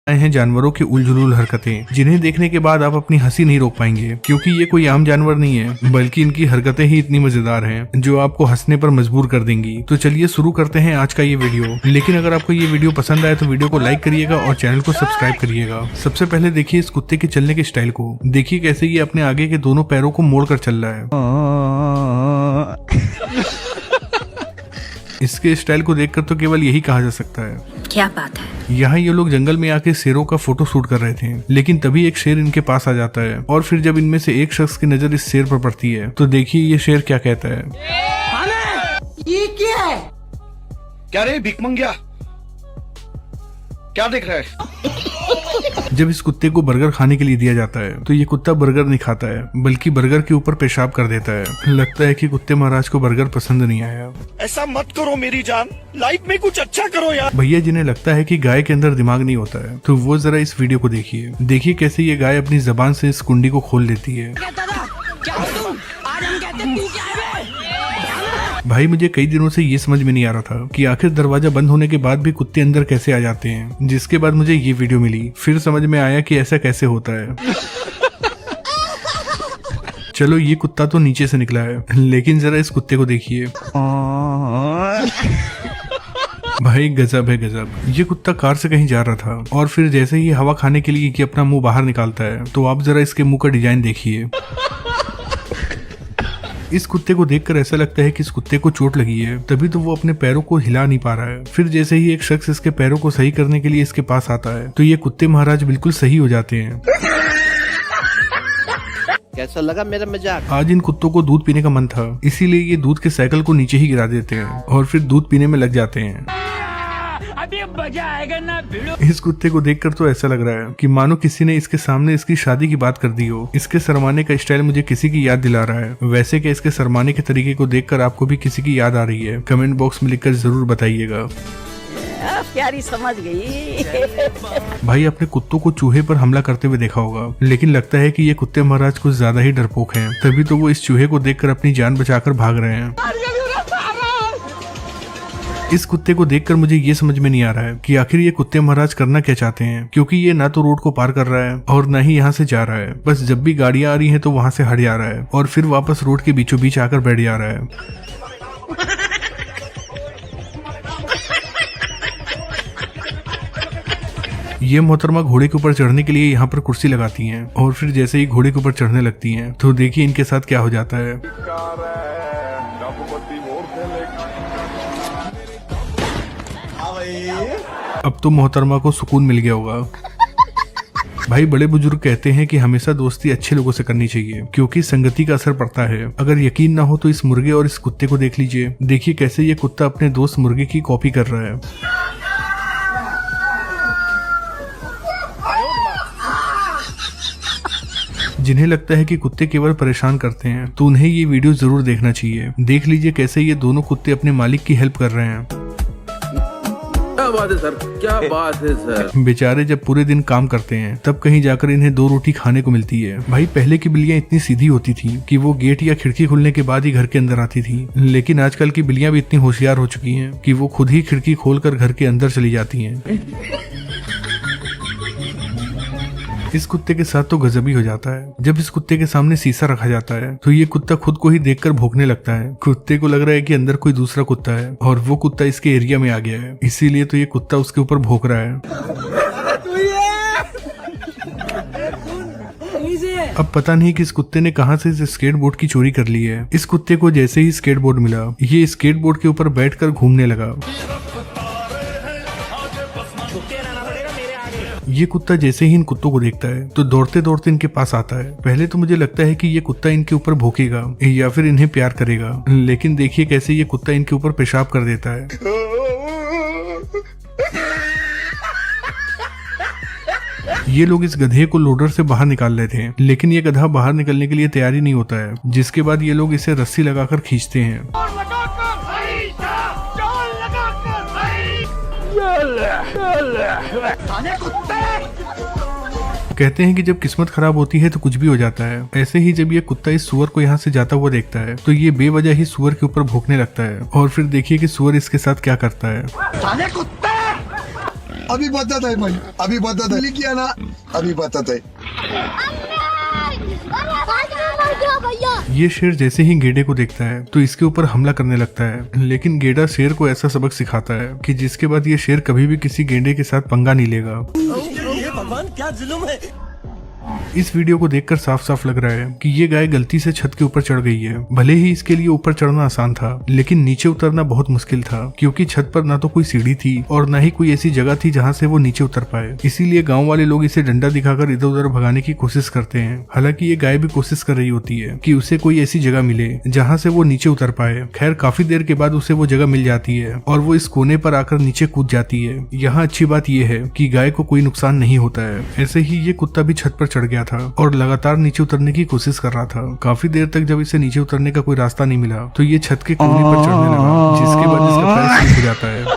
हैं जानवरों की उलझुल हरकतें, जिन्हें देखने के बाद आप अपनी हंसी नहीं रोक पाएंगे, क्योंकि ये कोई आम जानवर नहीं है, बल्कि इनकी हरकतें ही इतनी मजेदार हैं जो आपको हंसने पर मजबूर कर देंगी। तो चलिए शुरू करते हैं आज का ये वीडियो। लेकिन अगर आपको ये वीडियो पसंद आए तो वीडियो को लाइक करिएगा और चैनल को सब्सक्राइब करिएगा। सबसे पहले देखिए इस कुत्ते के चलने के स्टाइल को। देखिए कैसे ये अपने आगे के दोनों पैरों को मोड़ कर चल रहा है। इसके स्टाइल को देखकर तो केवल यही कहा जा सकता है, क्या बात है। यहाँ ये लोग जंगल में आके शेरों का फोटो शूट कर रहे थे, लेकिन तभी एक शेर इनके पास आ जाता है और फिर जब इनमें से एक शख्स की नजर इस शेर पर पड़ती है तो देखिए ये शेर क्या कहता है। ये क्या है? क्या रे भिख मंगिया, क्या देख रहा है? जब इस कुत्ते को बर्गर खाने के लिए दिया जाता है तो ये कुत्ता बर्गर नहीं खाता है, बल्कि बर्गर के ऊपर पेशाब कर देता है। लगता है कि कुत्ते महाराज को बर्गर पसंद नहीं आया। ऐसा मत करो मेरी जान, लाइफ में कुछ अच्छा करो यार। भैया जिन्हें लगता है कि गाय के अंदर दिमाग नहीं होता है तो वो जरा इस वीडियो को देखिए। देखिए कैसे ये गाय अपनी जबान से इस कुंडी को खोल लेती है। भाई मुझे कई दिनों से ये समझ में नहीं आ रहा था कि आखिर दरवाजा बंद होने के बाद भी कुत्ते अंदर कैसे आ जाते हैं, जिसके बाद मुझे ये वीडियो मिली, फिर समझ में आया कि ऐसा कैसे होता है। चलो ये कुत्ता तो नीचे से निकला है, लेकिन जरा इस कुत्ते को देखिए। भाई गजब है गजब। ये कुत्ता कार से कहीं जा रहा था और फिर जैसे ही हवा खाने के लिए कि अपना मुंह बाहर निकालता है तो आप जरा इसके मुंह का डिजाइन देखिए। इस कुत्ते को देखकर ऐसा लगता है कि इस कुत्ते को चोट लगी है, तभी तो वो अपने पैरों को हिला नहीं पा रहा है। फिर जैसे ही एक शख्स इसके पैरों को सही करने के लिए इसके पास आता है तो ये कुत्ते महाराज बिल्कुल सही हो जाते हैं। कैसा लगा मेरा मजाक? आज इन कुत्तों को दूध पीने का मन था, इसीलिए ये दूध के साइकिल को नीचे ही गिरा देते हैं और फिर दूध पीने में लग जाते हैं। अभी मजा आएगा ना भिड़ो। इस कुत्ते को देखकर तो ऐसा लग रहा है कि मानो किसी ने इसके सामने इसकी शादी की बात कर दी हो। इसके शर्माने का स्टाइल मुझे किसी की याद दिला रहा है। वैसे क्या इसके शर्माने के तरीके को देखकर आपको भी किसी की याद आ रही है? कमेंट बॉक्स में लिखकर जरूर बताइएगा। प्यारी समझ गई। भाई अपने कुत्तों को चूहे पर हमला करते हुए देखा होगा, लेकिन लगता है कि ये कुत्ते महाराज कुछ ज्यादा ही डरपोक हैं, तभी तो वो इस चूहे को देखकर अपनी जान बचाकर भाग रहे हैं। इस कुत्ते को देखकर मुझे ये समझ में नहीं आ रहा है कि आखिर ये कुत्ते महाराज करना क्या चाहते हैं, क्योंकि ये ना तो रोड को पार कर रहा है और ना ही यहाँ से जा रहा है। बस जब भी गाड़ियां आ रही हैं तो वहां से हट जा रहा है और फिर वापस रोड के बीचों बीच आकर बैठ जा रहा है। ये मोहतरमा घोड़े के ऊपर चढ़ने के लिए यहाँ पर कुर्सी लगाती हैं और फिर जैसे ही घोड़े के ऊपर चढ़ने लगती हैं तो देखिए इनके साथ क्या हो जाता है। अब तो मोहतरमा को सुकून मिल गया होगा। भाई बड़े बुजुर्ग कहते हैं कि हमेशा दोस्ती अच्छे लोगों से करनी चाहिए, क्योंकि संगति का असर पड़ता है। अगर यकीन ना हो तो इस मुर्गे और इस कुत्ते को देख लीजिए। देखिए कैसे ये कुत्ता अपने दोस्त मुर्गे की कॉपी कर रहा है। जिन्हें लगता है कि कुत्ते केवल परेशान करते हैं तो उन्हें ये वीडियो जरूर देखना चाहिए। देख लीजिए कैसे ये दोनों कुत्ते अपने मालिक की हेल्प कर रहे हैं। क्या बात है सर, क्या बात है सर। बेचारे जब पूरे दिन काम करते हैं तब कहीं जाकर इन्हें 2 रोटी खाने को मिलती है। भाई पहले की बिल्लियां इतनी सीधी होती थी कि वो गेट या खिड़की खुलने के बाद ही घर के अंदर आती थी, लेकिन आजकल की बिल्लियां भी इतनी होशियार हो चुकी हैं कि वो खुद ही खिड़की खोलकर घर के अंदर चली जाती हैं। इस कुत्ते के साथ तो गजब ही हो जाता है। जब इस कुत्ते के सामने शीशा रखा जाता है तो ये कुत्ता खुद को ही देखकर भौंकने लगता है। कुत्ते को लग रहा है कि अंदर कोई दूसरा कुत्ता है और वो कुत्ता इसके एरिया में आ गया है, इसीलिए तो ये कुत्ता उसके ऊपर भौंक रहा है। अब पता नहीं कि इस कुत्ते ने कहां से इस स्केट बोर्ड की चोरी कर ली है। इस कुत्ते को जैसे ही स्केट बोर्ड मिला ये स्केट बोर्ड के ऊपर बैठकर घूमने लगा। ये कुत्ता जैसे ही इन कुत्तों को देखता है तो दौड़ते दौड़ते इनके पास आता है। पहले तो मुझे लगता है कि ये कुत्ता इनके ऊपर भौंकेगा या फिर इन्हें प्यार करेगा, लेकिन देखिए कैसे ये कुत्ता इनके ऊपर पेशाब कर देता है। ये लोग इस गधे को लोडर से बाहर निकाल लेते हैं, लेकिन ये गधा बाहर निकलने के लिए तैयारी नहीं होता है, जिसके बाद ये लोग इसे रस्सी लगाकर खींचते हैं। कहते हैं कि जब किस्मत खराब होती है तो कुछ भी हो जाता है। ऐसे ही जब ये कुत्ता इस सुअर को यहाँ से जाता हुआ देखता है तो ये बेवजह ही सुअर के ऊपर भौंकने लगता है और फिर देखिए कि सुअर इसके साथ क्या करता है। अभी बताता है भाई, अभी बताता है, किया ना, अभी बताता है। ये शेर जैसे ही गेडे को देखता है तो इसके ऊपर हमला करने लगता है, लेकिन गेडा शेर को ऐसा सबक सिखाता है कि जिसके बाद ये शेर कभी भी किसी गेंडे के साथ पंगा नहीं लेगा। भगवान क्या जुल्म है। इस वीडियो को देखकर साफ साफ लग रहा है कि ये गाय गलती से छत के ऊपर चढ़ गई है। भले ही इसके लिए ऊपर चढ़ना आसान था, लेकिन नीचे उतरना बहुत मुश्किल था, क्योंकि छत पर ना तो कोई सीढ़ी थी और ना ही कोई ऐसी जगह थी जहां से वो नीचे उतर पाए। इसीलिए गांव वाले लोग इसे डंडा दिखाकर इधर उधर भगाने की कोशिश करते हैं। हालांकि ये गाय भी कोशिश कर रही होती है कि उसे कोई ऐसी जगह मिले जहाँ से वो नीचे उतर पाए। खैर काफी देर के बाद उसे वो जगह मिल जाती है और वो इस कोने पर आकर नीचे कूद जाती है। यहाँ अच्छी बात यह है कि गाय को कोई नुकसान नहीं होता है। ऐसे ही ये कुत्ता भी छत पर चढ़ गया था और लगातार नीचे उतरने की कोशिश कर रहा था। काफी देर तक जब इसे नीचे उतरने का कोई रास्ता नहीं मिला तो ये छत के कोने पर चढ़ने लगा, जिसके बाद इसका पैर स्लिप हो जाता है।